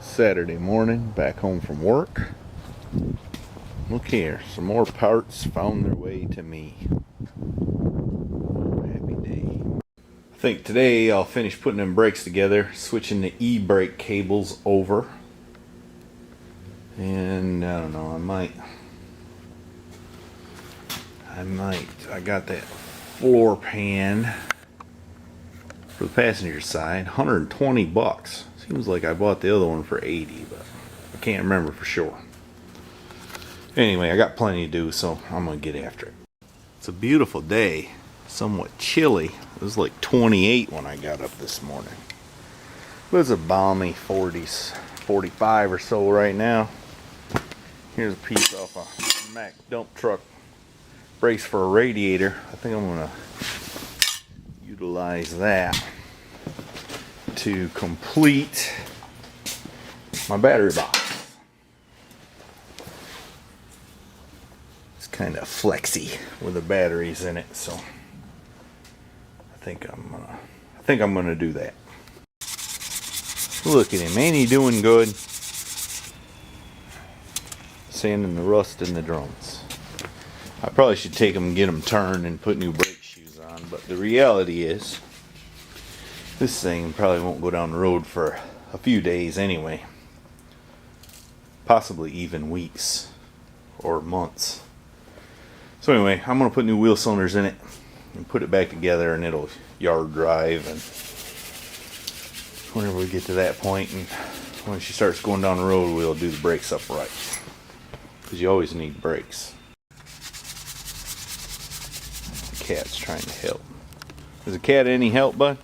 Saturday morning, back home from work. Look here, some more parts found their way to me. Happy day. I think today I'll finish putting them brakes together, switching the e-brake cables over. And I don't know, I got that floor pan for the passenger side, 120 bucks. Seems like I bought the other one for 80, but I can't remember for sure. Anyway, I got plenty to do, so I'm gonna get after it. It's a beautiful day, somewhat chilly. It was like 28 when I got up this morning. It was a balmy 40s, 45 or so right now. Here's a piece off a Mack dump truck brace for a radiator. I think I'm gonna utilize that to complete my battery box. It's kind of flexy with the batteries in it, so I think I'm gonna do that. Look at him, ain't he doing good? Sanding the rust in the drums. I probably should take them and get them turned and put new brake shoes on, but the reality is this thing probably won't go down the road for a few days anyway. Possibly even weeks or months. So anyway, I'm going to put new wheel cylinders in it and put it back together, and it'll yard drive, and whenever we get to that point and when she starts going down the road, we'll do the brakes upright. Because you always need brakes. The cat's trying to help. Is the cat any help, bud?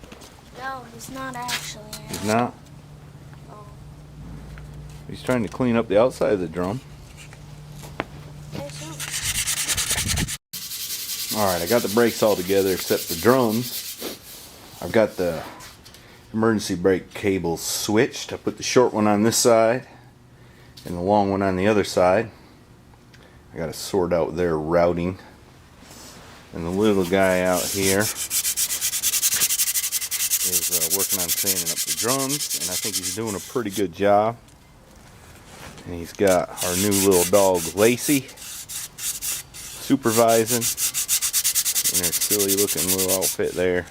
No, he's not actually. He's not? Oh. He's trying to clean up the outside of the drum. Alright, I got the brakes all together except the drums. I've got the emergency brake cables switched. I put the short one on this side and the long one on the other side. I got to sort out their routing. And the little guy out here is working on sanding up the drums, and I think he's doing a pretty good job. And he's got our new little dog Lacey supervising in her silly looking little outfit there.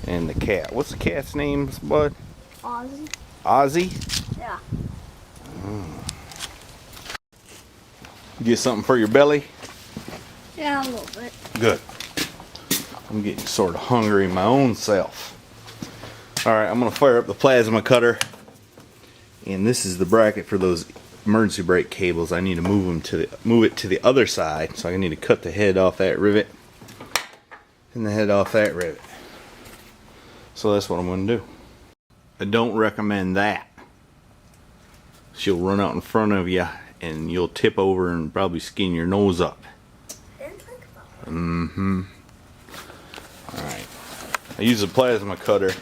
And the cat. What's the cat's name, bud? Ozzy. Ozzy? Yeah. Get something for your belly? Yeah, a little bit. Good. I'm getting sort of hungry my own self. Alright, I'm going to fire up the plasma cutter. And this is the bracket for those emergency brake cables. I need to move it to the other side. So I need to cut the head off that rivet and the head off that rivet. So that's what I'm going to do. I don't recommend that. She'll run out in front of you and you'll tip over and probably skin your nose up. Alright. I use a plasma cutter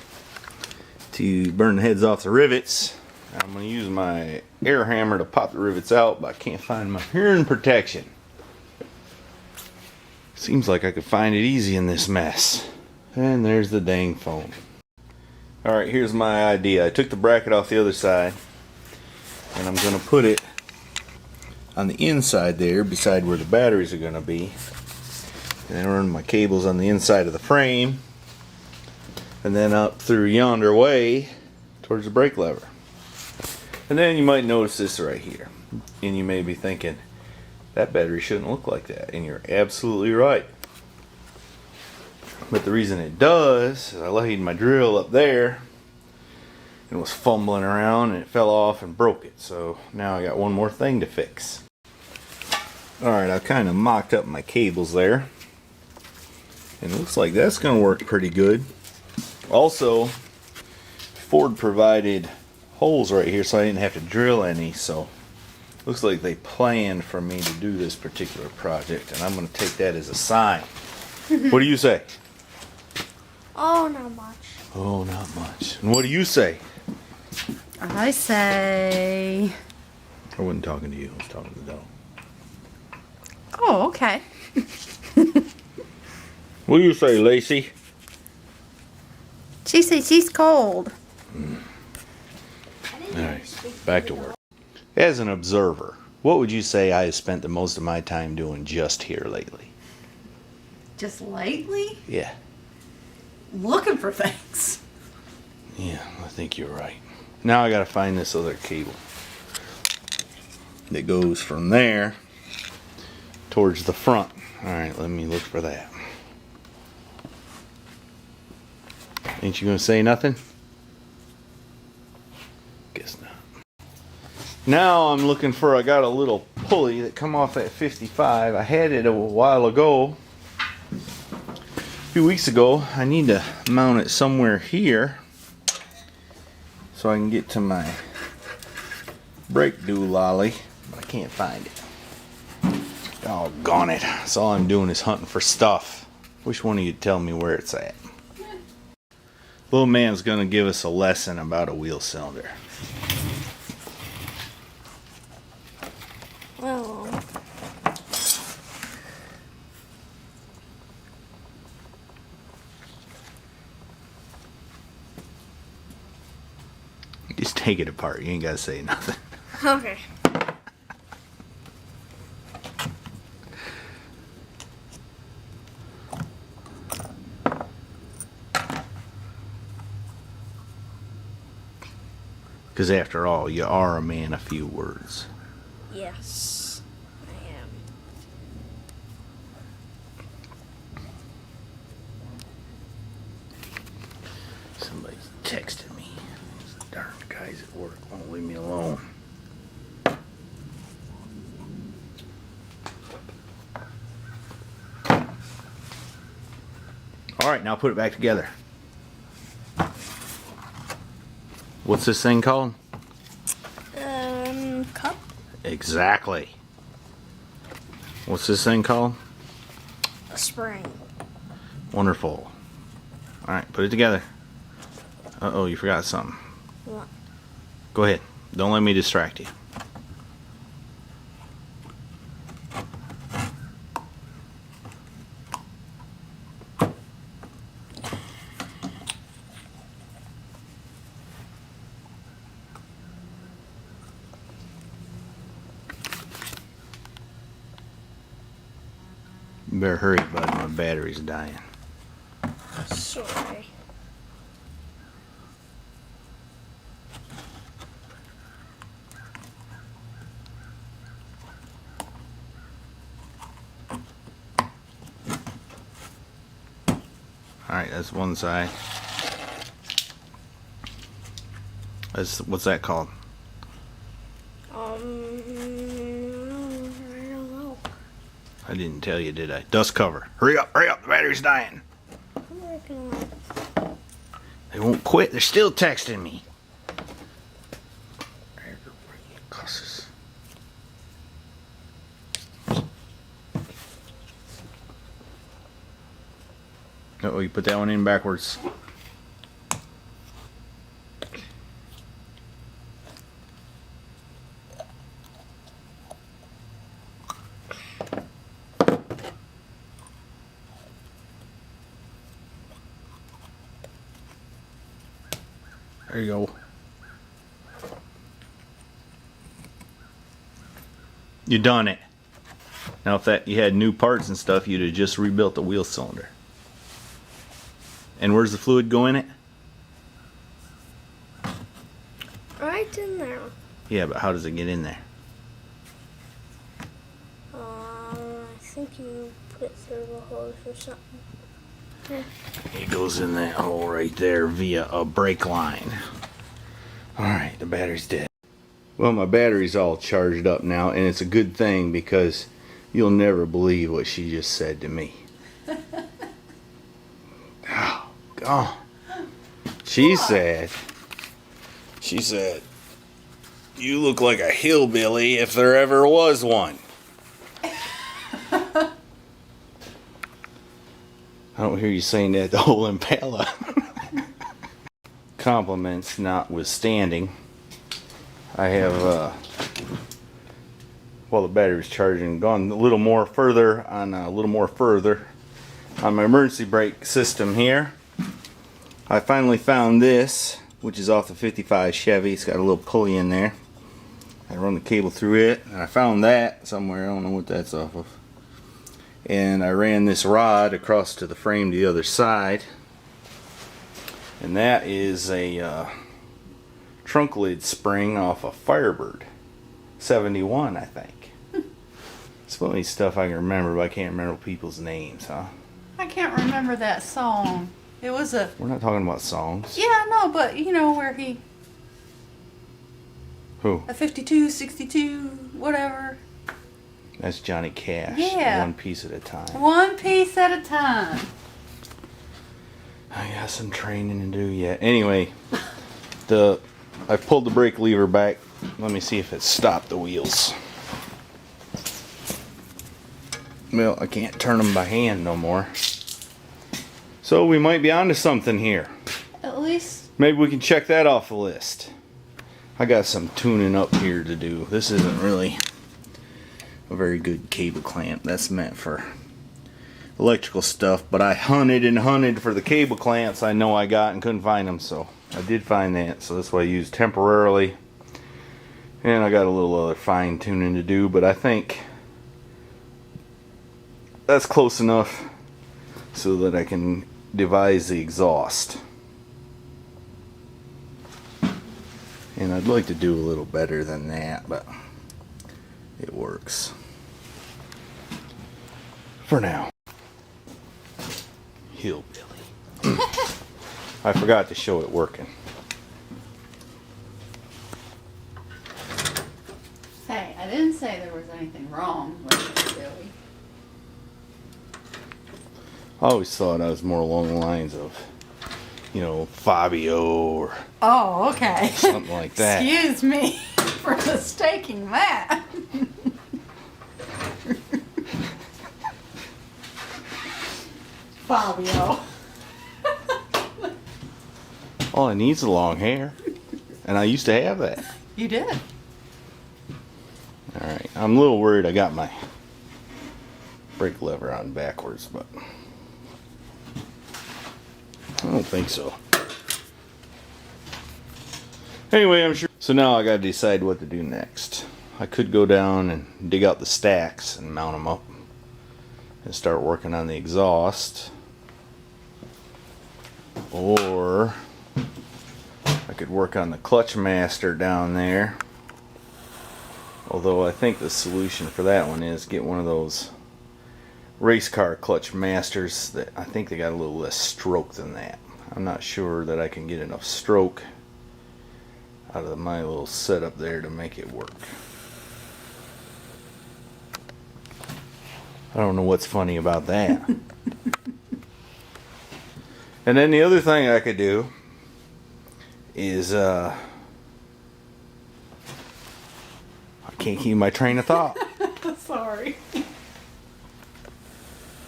to burn the heads off the rivets. I'm going to use my air hammer to pop the rivets out, but I can't find my hearing protection. Seems like I could find it easy in this mess. And there's the dang phone. Alright, here's my idea. I took the bracket off the other side, and I'm going to put it on the inside there, beside where the batteries are going to be. And then run my cables on the inside of the frame, and then up through yonder way towards the brake lever. And then you might notice this right here, and you may be thinking that battery shouldn't look like that, and you're absolutely right. But the reason it does is I laid my drill up there and was fumbling around, and it fell off and broke it. So now I got one more thing to fix. Alright, I kind of mocked up my cables there, and it looks like that's going to work pretty good. Also, Ford provided holes right here so I didn't have to drill any, so looks like they planned for me to do this particular project, and I'm going to take that as a sign. What do you say? Oh, not much. Oh, not much. And what do you say? I say... I wasn't talking to you, I was talking to the dog. Oh, okay. What do you say, Lacey? She said she's cold. Alright. Back to work. As an observer, what would you say I have spent the most of my time doing just here lately? Just lately? Yeah. Looking for things. Yeah, I think you're right. Now I gotta find this other cable that goes from there towards the front. Alright, let me look for that. Ain't you gonna say nothing? Guess not. Now I'm looking for, I got a little pulley that come off at 55. I had it a while ago. A few weeks ago. I need to mount it somewhere here so I can get to my brake doolally, but I can't find it. Doggone it. So all I'm doing is hunting for stuff. Wish one of you'd tell me where it's at. Little man's gonna give us a lesson about a wheel cylinder. Oh. Just take it apart. You ain't gotta say nothing. Okay. Because after all, you are a man of few words. Yes, I am. Somebody's texting me. These darn guys at work won't leave me alone. Alright, now put it back together. What's this thing called? Cup? Exactly. What's this thing called? A spring. Wonderful. Alright, put it together. Uh-oh, you forgot something. What? Go ahead. Don't let me distract you. You better hurry, bud. My battery's dying. Sorry. Alright, that's one side. What's that called? I don't know. I didn't tell you, did I? Dust cover. Hurry up, the battery's dying. I'm working on it. They won't quit, they're still texting me. Cusses. Uh-oh, you put that one in backwards. There you go. You done it. Now if that you had new parts and stuff, you'd have just rebuilt the wheel cylinder. And where's the fluid go in it? Right in there. Yeah, but how does it get in there? I think you put it through the hose or something. Yeah. It goes in that hole right there via a brake line. Alright, the battery's dead. Well, my battery's all charged up now, and it's a good thing because you'll never believe what she just said to me. Oh, God. She said, you look like a hillbilly if there ever was one. I don't hear you saying that the whole Impala. Compliments notwithstanding, I have, while the battery's charging, gone a little more further on my emergency brake system here. I finally found this. which is off the 55 Chevy. It's got a little pulley in there. I run the cable through it, and I found that somewhere. I don't know what that's off of. And I ran this rod across to the frame to the other side. And that is a trunk lid spring off a Firebird 71, I think. It's funny stuff I can remember, but I can't remember people's names, huh? I can't remember that song. It was a... We're not talking about songs. Yeah, no, but you know where he... Who? A 52, 62, whatever. That's Johnny Cash. Yeah. One piece at a time. One piece at a time. I got some training to do yet. Anyway, I pulled the brake lever back. Let me see if it stopped the wheels. Well, I can't turn them by hand no more. So we might be onto something here. At least... Maybe we can check that off the list. I got some tuning up here to do. This isn't really a very good cable clamp. That's meant for electrical stuff, but I hunted and hunted for the cable clamps I know I got and couldn't find them, so I did find that. So that's what I used temporarily. And I got a little other fine tuning to do, but I think that's close enough so that I can devise the exhaust. And I'd like to do a little better than that, but it works for now. Hillbilly. I forgot to show it working. Hey, I didn't say there was anything wrong with it, Billy. I always thought I was more along the lines of, you know, Fabio or Oh, okay. something like that. Excuse me for mistaking that. Fabio. All I need is long hair. And I used to have that. You did. Alright, I'm a little worried I got my brake lever on backwards, but I don't think so. Anyway, I'm sure. So now I gotta decide what to do next. I could go down and dig out the stacks and mount them up and start working on the exhaust. Or I could work on the clutch master down there. Although I think the solution for that one is get one of those race car clutch masters that I think they got a little less stroke than that. I'm not sure that I can get enough stroke out of my little setup there to make it work. I don't know what's funny about that. And then the other thing I could do is I can't keep my train of thought. Sorry.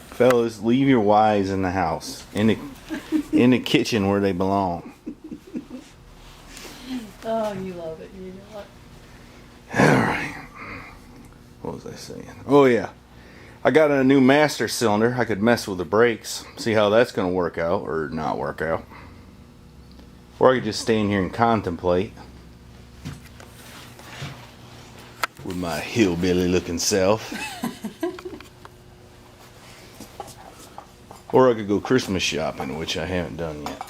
Fellas, leave your wives in the house, in the kitchen where they belong. Oh, you love it. You know it. Alright. What was I saying? Oh yeah. I got a new master cylinder. I could mess with the brakes. See how that's going to work out or not work out. Or I could just stay in here and contemplate. With my hillbilly looking self. Or I could go Christmas shopping, which I haven't done yet.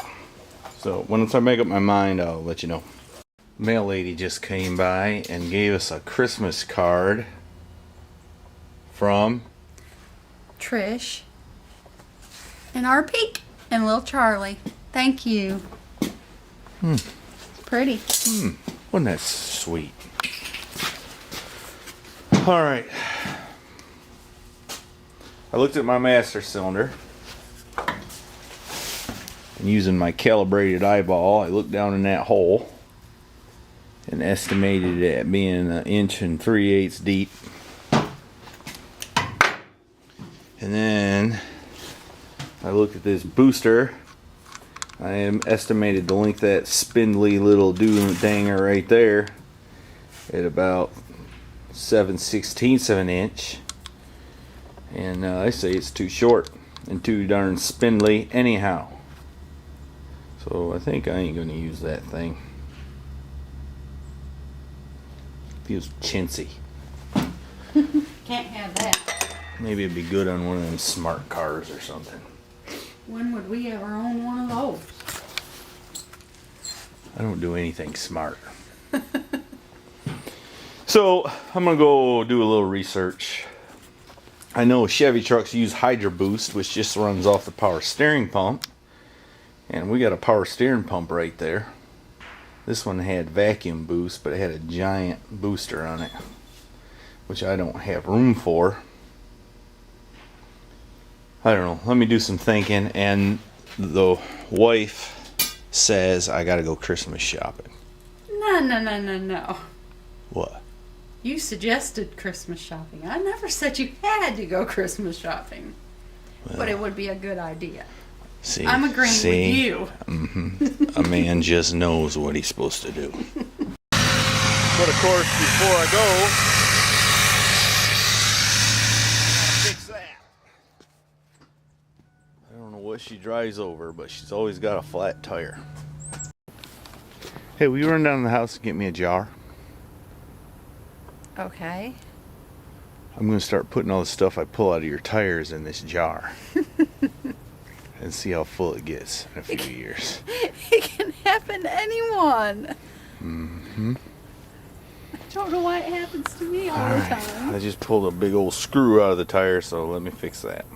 So once I make up my mind, I'll let you know. Mail lady just came by and gave us a Christmas card from Trish and our Peak and little Charlie. Thank you. It's pretty. Wasn't that sweet? Alright. I looked at my master cylinder. And using my calibrated eyeball, I looked down in that hole and estimated it at being 1 3/8 inches deep. And then I looked at this booster. I estimated the length of that spindly little danger right there at about 7/16 of an inch. And I say it's too short and too darn spindly anyhow. So I think I ain't gonna use that thing. Feels chintzy. Can't have that. Maybe it'd be good on one of them smart cars or something. When would we ever own one of those? I don't do anything smart. So I'm gonna go do a little research. I know Chevy trucks use Hydro Boost, which just runs off the power steering pump. And we got a power steering pump right there. This one had vacuum boost, but it had a giant booster on it, which I don't have room for. I don't know. Let me do some thinking. And the wife says I gotta go Christmas shopping. No. What? You suggested Christmas shopping. I never said you had to go Christmas shopping. But it would be a good idea. See, I'm agreeing with you. A man just knows what he's supposed to do. But of course, before I go, I gotta fix that. I don't know what she drives over, but she's always got a flat tire. Hey, will you run down to the house and get me a jar? Okay. I'm gonna start putting all the stuff I pull out of your tires in this jar. And see how full it gets in a few years. It can happen to anyone. I don't know why it happens to me all the time. I just pulled a big old screw out of the tire, so let me fix that.